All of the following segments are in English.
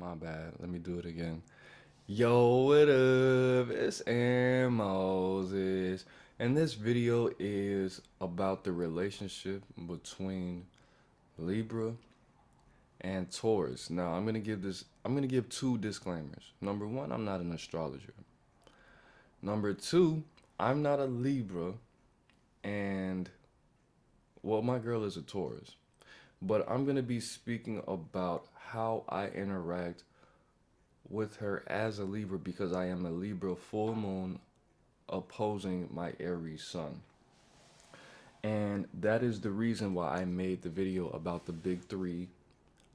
My bad. Let me do it again. Yo, what up? It's Aaron Moses. And this video is about the relationship between Libra and Taurus. Now, I'm gonna give two disclaimers. Number one, I'm not an astrologer. Number two, I'm not a Libra, and well, my girl is a Taurus. But I'm gonna be speaking about how I interact with her as a Libra because I am a Libra full moon opposing my Aries sun. And that is the reason why I made the video about the big three,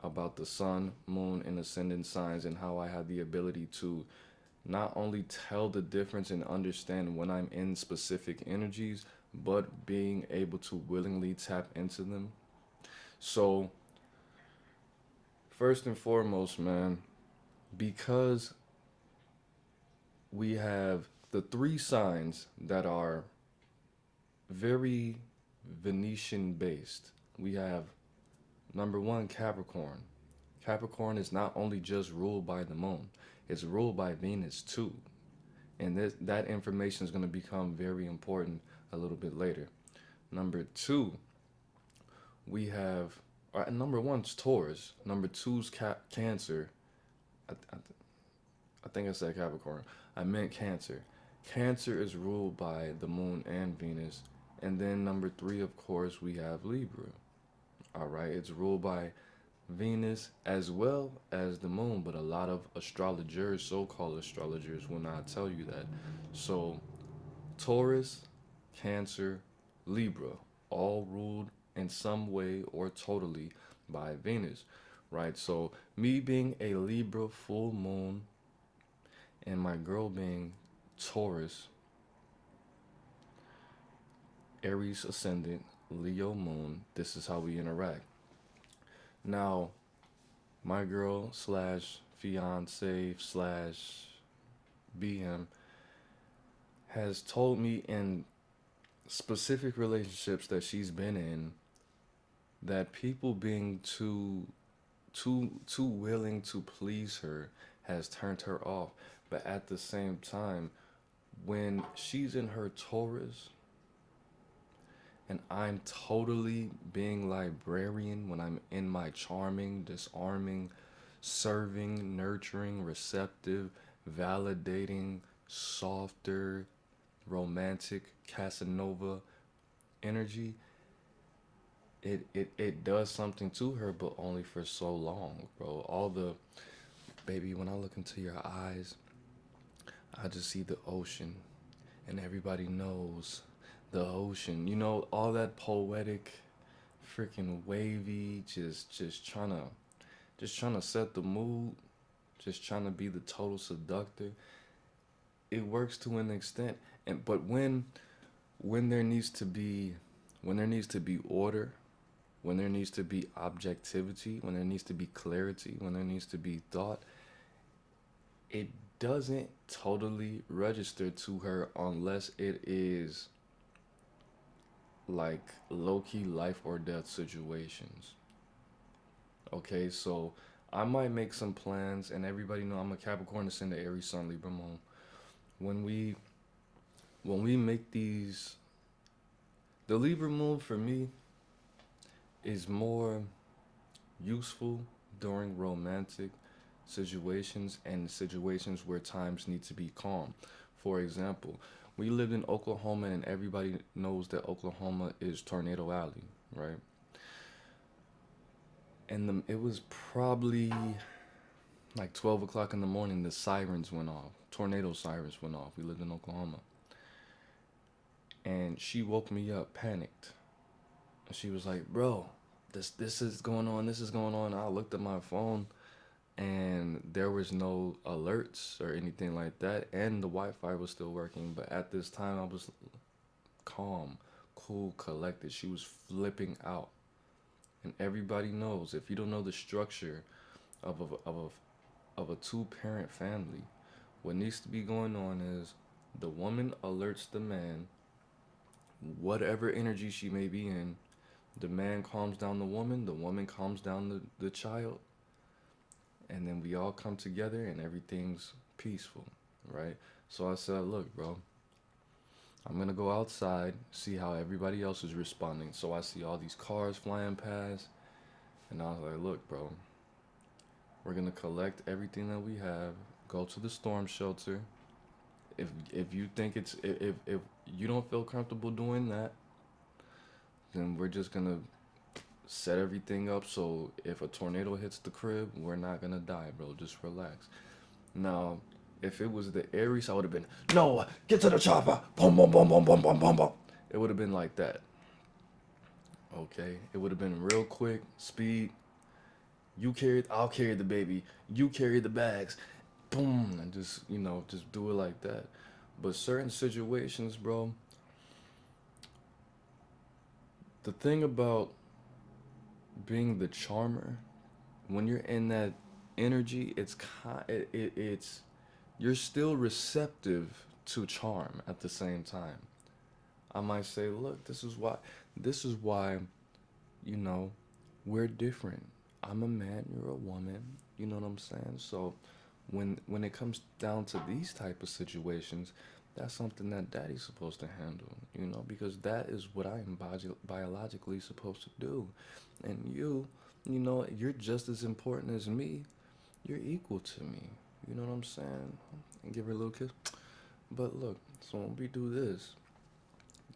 about the sun, moon, and ascendant signs, and how I have the ability to not only tell the difference and understand when I'm in specific energies, but being able to willingly tap into them. So, first and foremost, man, because we have the three signs that are very Venetian based. We have number one, Capricorn. Capricorn is not only just ruled by the moon, it's ruled by Venus too. And that information is going to become very important a little bit later. Number two, we have, number one's Taurus. Number two's Cancer. I, I, I think I said Capricorn. I meant Cancer. Cancer is ruled by the moon and Venus. And then number three, of course, we have Libra. All right, it's ruled by Venus as well as the moon, but a lot of astrologers, so called astrologers, will not tell you that. So, Taurus, Cancer, Libra, all ruled in some way or totally by Venus, right? So, me being a Libra full moon and my girl being Taurus, Aries ascendant, Leo moon, this is how we interact. Now, my girl slash fiance slash BM has told me in specific relationships that she's been in that people being too willing to please her has turned her off. But at the same time, when she's in her Taurus and I'm totally being librarian, when I'm in my charming, disarming, serving, nurturing, receptive, validating, softer, romantic Casanova energy, it does something to her, but only for so long, bro. All the, baby, when I look into your eyes, I just see the ocean, and everybody knows the ocean. You know, all that poetic, freaking wavy, just trying to set the mood, just trying to be the total seductor. It works to an extent, and but when there needs to be when there needs to be order, when there needs to be objectivity, when there needs to be clarity, when there needs to be thought, it doesn't totally register to her unless it is like low key life or death situations. Okay, so I might make some plans, and everybody know I'm a Capricorn to send the Aries Sun Libra Moon. When we when we make these, the Libra Moon for me is more useful during romantic situations and situations where times need to be calm. For example, we lived in Oklahoma, and everybody knows that Oklahoma is Tornado Alley, right? And it was probably like 12 o'clock in the morning. The sirens went off. Tornado sirens went off. We lived in Oklahoma. And she woke me up, panicked. And she was like, bro, this is going on. This is going on. I looked at my phone, and there was no alerts or anything like that, and the Wi-Fi was still working. But at this time, I was calm, cool, collected. She was flipping out, and everybody knows, if you don't know the structure of a two-parent family, what needs to be going on is the woman alerts the man, whatever energy she may be in. The man calms down the woman calms down the child, and then we all come together and everything's peaceful, right? So I said, look, bro, I'm gonna go outside, see how everybody else is responding. So I see all these cars flying past, and I was like, look, bro, we're gonna collect everything that we have, go to the storm shelter. If you think if you don't feel comfortable doing that, then we're just gonna set everything up so if a tornado hits the crib, we're not gonna die, bro. Just relax. Now, if it was the Aries, I would have been, no, get to the chopper. Boom, boom, boom, boom, boom, boom, boom, boom. It would have been like that. Okay? It would have been real quick, speed. You carry it, I'll carry the baby. You carry the bags. Boom. And just, just do it like that. But certain situations, bro, the thing about being the charmer, when you're in that energy, it's you're still receptive to charm at the same time. I might say, look, this is why, you know, we're different. I'm a man, you're a woman. You know what I'm saying? So when it comes down to these type of situations, that's something that daddy's supposed to handle, because that is what I am biologically supposed to do. And you're just as important as me. You're equal to me. You know what I'm saying? And give her a little kiss. But look, so when we do this,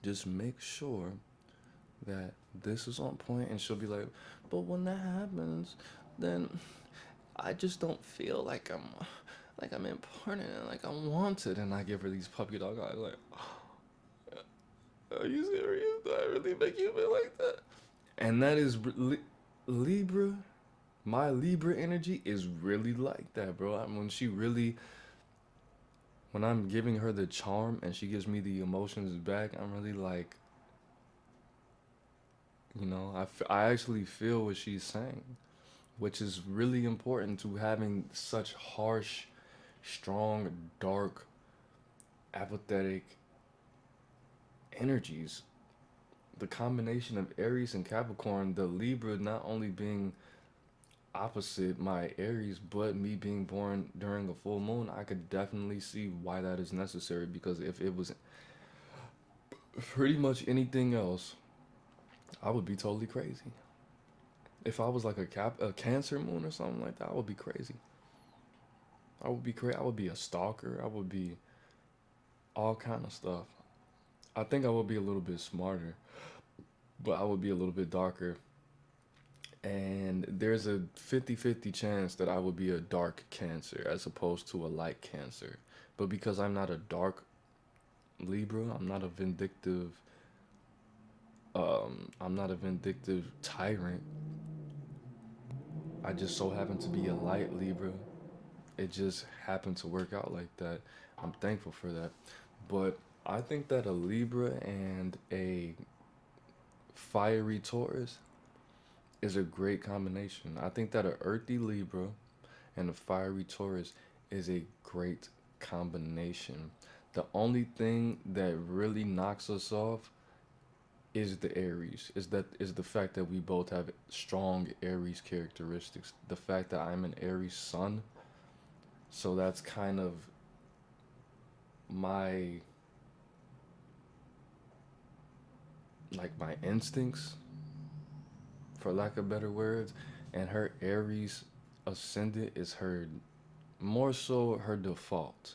just make sure that this is on point, and she'll be like, but when that happens, then I just don't feel like I'm important and like I'm wanted. And I give her these puppy dog eyes, like, are you serious? Do I really make you feel like that? And that is Libra. My Libra energy is really like that, bro. When I'm giving her the charm and she gives me the emotions back, I'm really like, I actually feel what she's saying, which is really important to having such harsh, strong, dark, apathetic energies. The combination of Aries and Capricorn, the Libra not only being opposite my Aries, but me being born during a full moon, I could definitely see why that is necessary. Because if it was pretty much anything else, I would be totally crazy. If I was like a Cancer moon or something like that, I would be crazy. I would be crazy. I would be a stalker. I would be all kind of stuff. I think I would be a little bit smarter, but I would be a little bit darker. And there's a 50-50 chance that I would be a dark Cancer as opposed to a light Cancer. But because I'm not a dark Libra, I'm not a vindictive tyrant. I just so happen to be a light Libra. It just happened to work out like that. I'm thankful for that. But I think that a Libra and a fiery Taurus is a great combination. I think that a earthy Libra and a fiery Taurus is a great combination. The only thing that really knocks us off is the Aries. Is the fact that we both have strong Aries characteristics. The fact that I'm an Aries sun, so that's kind of my my instincts, for lack of better words, and her Aries ascendant is her more so her default.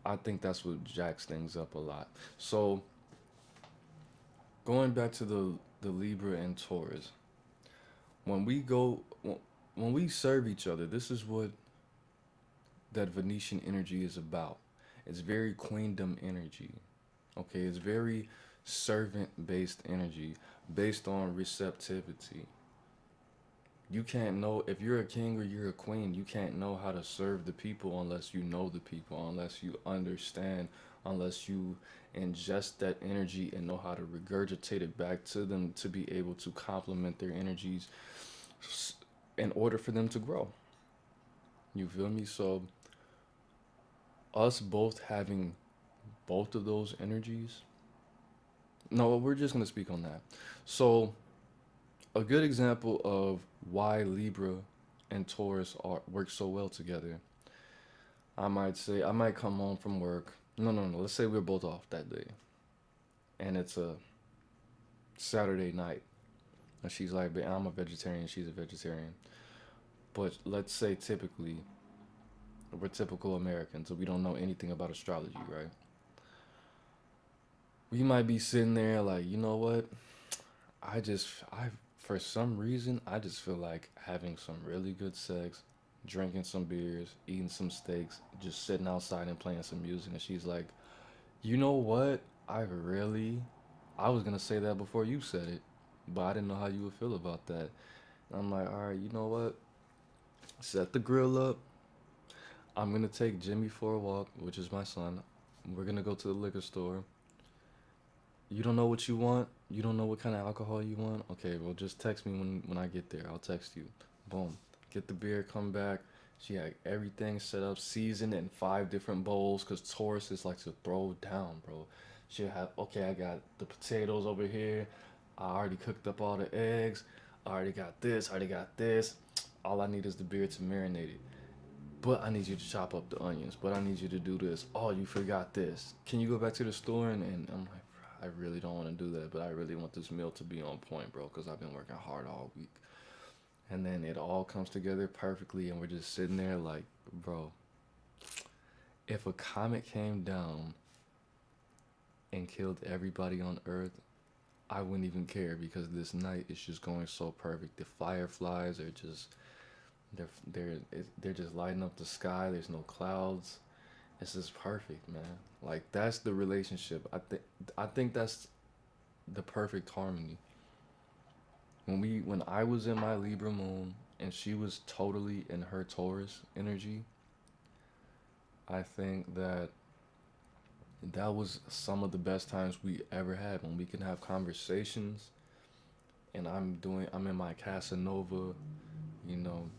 I think that's what jacks things up a lot. So going back to the Libra and Taurus, when we go when we serve each other, this is what that Venetian energy is about. It's very queendom energy. Okay, it's very servant based energy based on receptivity. You can't know if you're a king or you're a queen, you can't know how to serve the people unless you know the people, unless you understand, unless you ingest that energy and know how to regurgitate it back to them to be able to complement their energies in order for them to grow. You feel me? So, us both having both of those energies. No, we're just going to speak on that. So, a good example of why Libra and Taurus are work so well together. I might say I might come home from work. No, no, no. Let's say we're both off that day, and it's a Saturday night, and she's like, "But I'm a vegetarian. She's a vegetarian." But let's say typically we're typical Americans, so we don't know anything about astrology, right? We might be sitting there like, you know what? I for some reason I just feel like having some really good sex, drinking some beers, eating some steaks, just sitting outside and playing some music. And she's like, you know what? I was gonna say that before you said it, but I didn't know how you would feel about that. And I'm like, all right, you know what? Set the grill up. I'm gonna take Jimmy for a walk, which is my son. We're gonna go to the liquor store. You don't know what you want. You don't know what kind of alcohol you want. Okay, well, just text me when I get there. I'll text you. Boom. Get the beer, come back. She had everything set up, seasoned in 5 different bowls, because Taurus is like to throw down, bro. She'll have, okay, I got the potatoes over here. I already cooked up all the eggs. I already got this. I already got this. All I need is the beer to marinate it. But I need you to chop up the onions. But I need you to do this. Oh, you forgot this. Can you go back to the store? And I'm like, I really don't want to do that, but I really want this meal to be on point, bro, because I've been working hard all week. And then it all comes together perfectly, and we're just sitting there like, bro, if a comet came down and killed everybody on Earth, I wouldn't even care because this night is just going so perfect. The fireflies are just they're they're just lighting up the sky. There's no clouds. It's just perfect, man. Like that's the relationship. I think that's the perfect harmony. When I was in my Libra moon and she was totally in her Taurus energy, I think that was some of the best times we ever had when we can have conversations and I'm in my Casanova, you know,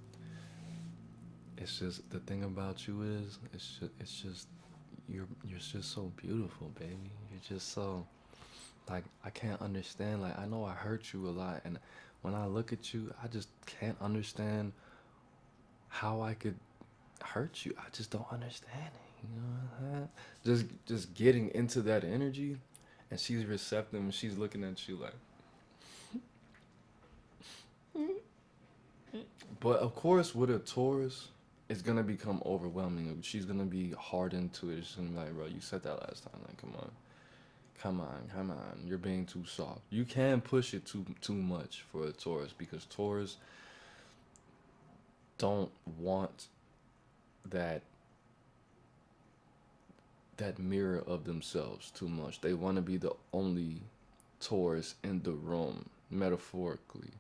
it's just the thing about you is it's just you're just so beautiful, baby. You're just so like I can't understand. Like I know I hurt you a lot, and when I look at you, I just can't understand how I could hurt you. I just don't understand it. You know what I'm saying? Just getting into that energy, and she's receptive, and she's looking at you like. But of course, with a Taurus, it's gonna become overwhelming. She's gonna be hard into it. She's gonna be like, bro, you said that last time. Like, come on. Come on, come on. You're being too soft. You can push it too much for a Taurus because Taurus don't want that that mirror of themselves too much. They want to be the only Taurus in the room, metaphorically.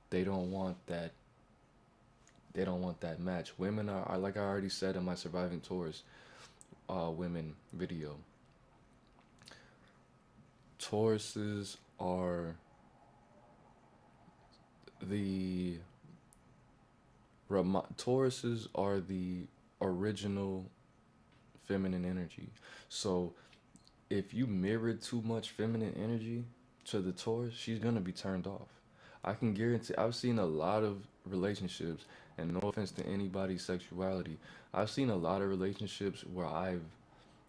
They don't want that they don't want that match. Women are like I already said in my Surviving Taurus women video. Tauruses are the Tauruses are the original feminine energy. So if you mirror too much feminine energy to the Taurus, she's gonna be turned off. I can guarantee. I've seen a lot of relationships, and no offense to anybody's sexuality, I've seen a lot of relationships where I've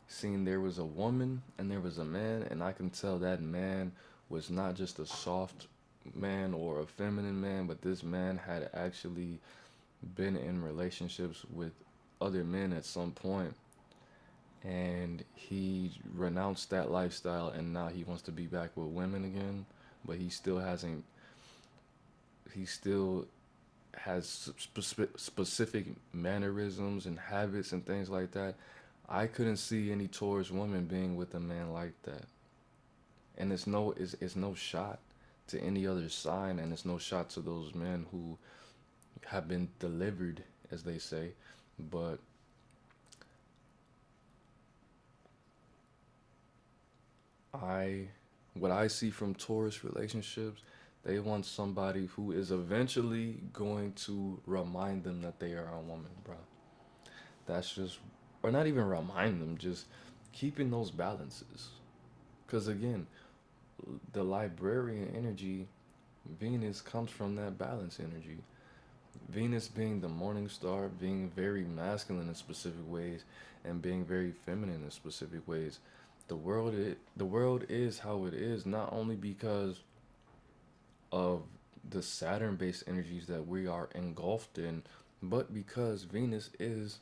seen there was a woman and there was a man, and I can tell that man was not just a soft man or a feminine man, but this man had actually been in relationships with other men at some point, and he renounced that lifestyle, and now he wants to be back with women again, but he still hasn't. He still has specific mannerisms and habits and things like that. I couldn't see any Taurus woman being with a man like that. And it's no shot to any other sign, and it's no shot to those men who have been delivered, as they say. But I, what I see from Taurus relationships, they want somebody who is eventually going to remind them that they are a woman, bro. That's just, or not even remind them, just keeping those balances. Because again, the librarian energy, Venus comes from that balance energy. Venus being the morning star, being very masculine in specific ways, and being very feminine in specific ways. The world is how it is, not only because of the Saturn based energies that we are engulfed in, but because Venus is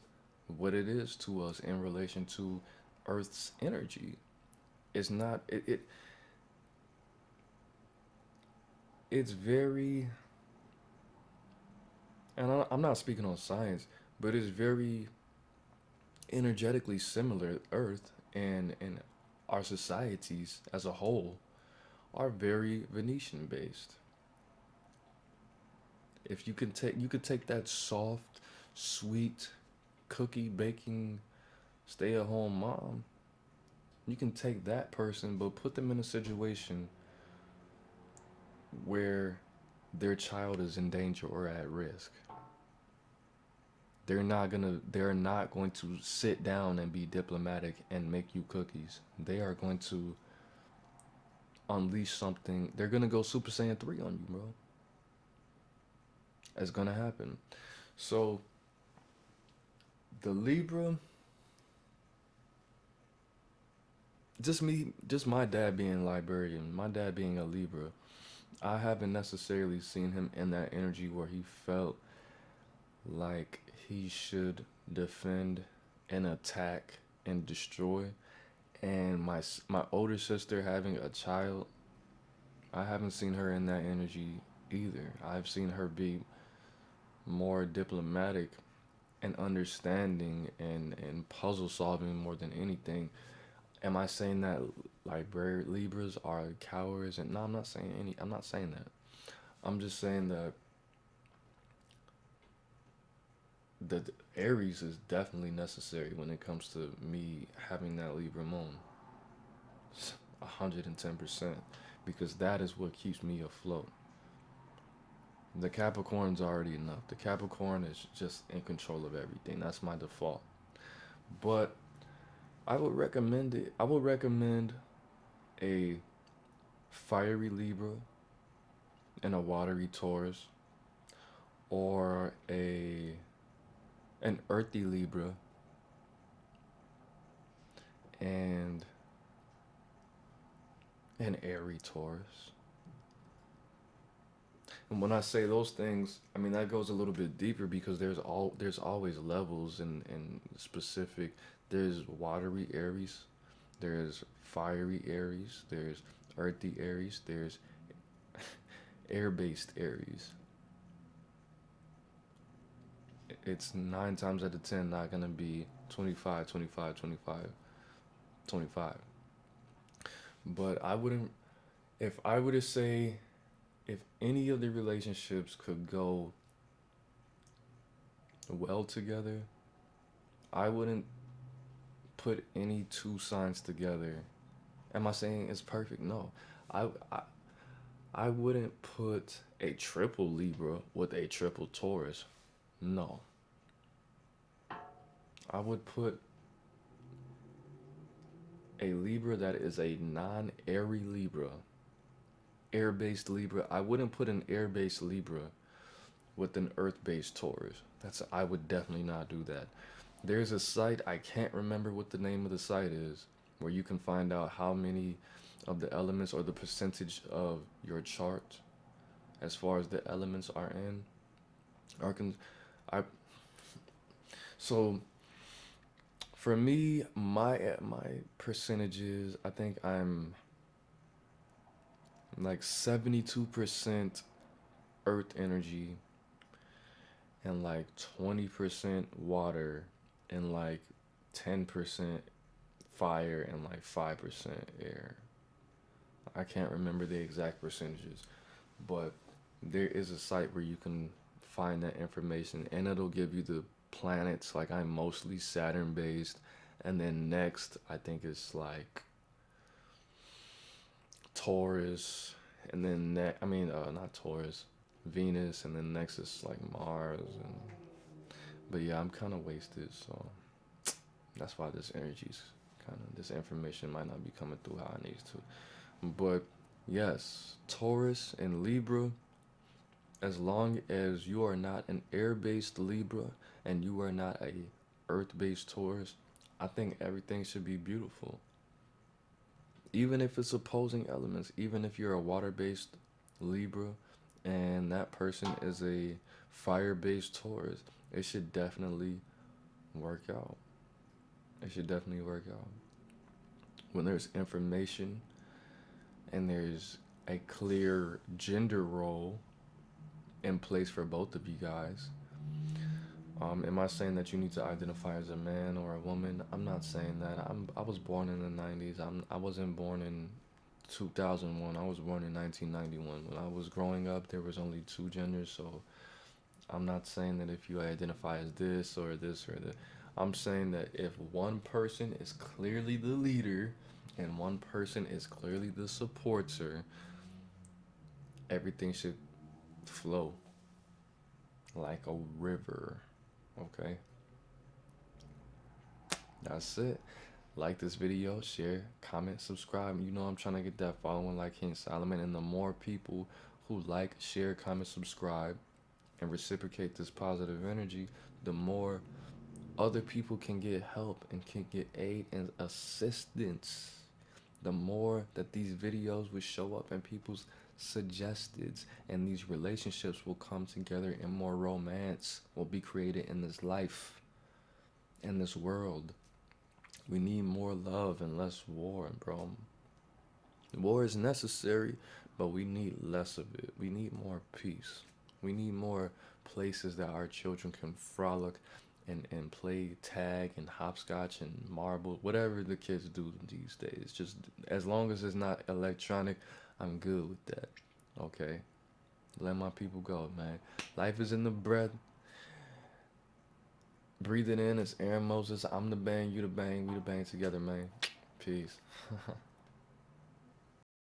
what it is to us in relation to Earth's energy. It's not it's very, and I'm not speaking on science, but it's very energetically similar. Earth and our societies as a whole are very Venetian based. If you could take that soft, sweet cookie baking stay at home mom, you can take that person but put them in a situation where their child is in danger or at risk. They're not going to sit down and be diplomatic and make you cookies. They are going to unleash something. They're gonna go Super Saiyan 3 on you, bro. It's gonna happen. So the Libra, just my dad being librarian, my dad being a Libra, I haven't necessarily seen him in that energy where he felt like he should defend and attack and destroy. And my older sister having a child, I haven't seen her in that energy either. I've seen her be more diplomatic and understanding and puzzle solving more than anything. Am I saying that library Libras are cowards? And no, I'm not saying any. I'm not saying that. I'm just saying that the Aries is definitely necessary when it comes to me having that Libra moon. 110%, because that is what keeps me afloat. The Capricorn's already enough. The Capricorn is just in control of everything. That's my default. But I would recommend it. I would recommend a fiery Libra and a watery Taurus, or a an earthy Libra and an airy Taurus. And when I say those things, I mean that goes a little bit deeper because there's always levels and specific. There's watery Aries, there's fiery Aries, there's earthy Aries, there's air-based Aries. It's 9 times out of 10 not gonna be 25, 25, 25, 25. But I wouldn't, if I were to say, if any of the relationships could go well together, I wouldn't put any two signs together. Am I saying it's perfect? No. I, I, I wouldn't put a triple Libra with a triple Taurus. No. I would put a Libra that is a non airy Libra, air based Libra. I wouldn't put an air based Libra with an earth based Taurus. I would definitely not do that. There's a site, I can't remember what the name of the site is, where you can find out how many of the elements or the percentage of your chart as far as the elements are in. Are con- I so for me, my percentages, I think I'm like 72% earth energy and like 20% water and like 10% fire and like 5% air. I can't remember the exact percentages, but there is a site where you can find that information and it'll give you the planets. Like I'm mostly Saturn based, and then next I think it's like Taurus, and then not Taurus, Venus, and then next is like Mars. And but yeah, I'm kind of wasted, so that's why this information might not be coming through how it needs to. But yes, Taurus and Libra, As long as you are not an air-based Libra and you are not a earth-based Taurus, I think everything should be beautiful. Even if it's opposing elements, even if you're a water-based Libra and that person is a fire-based Taurus, it should definitely work out. It should definitely work out. When there's information and there's a clear gender role in place for both of you guys. Am I saying that you need to identify as a man or a woman? I'm not saying that. I was born in the 90s. I wasn't born in 2001. I was born in 1991. When I was growing up, there was only two genders, so I'm not saying that if you identify as this or this or that. I'm saying that if one person is clearly the leader and one person is clearly the supporter, everything should flow like a river. Okay? That's it. Like this video, share, comment, subscribe. You know I'm trying to get that following like King Solomon. And the more people who like, share, comment, subscribe, and reciprocate this positive energy, the more other people can get help and can get aid and assistance. The more that these videos will show up in people's suggesteds, and these relationships will come together, and more romance will be created in this life, in this world. We need more love and less war, bro. War is necessary, but we need less of it. We need more peace. We need more places that our children can frolic and play tag and hopscotch and marble, whatever the kids do these days. Just as long as it's not electronic, I'm good with that. Okay? Let my people go, man. Life is in the breath. Breathe it in. It's Aaron Moses. I'm the bang, you the bang. We the bang together, man. Peace.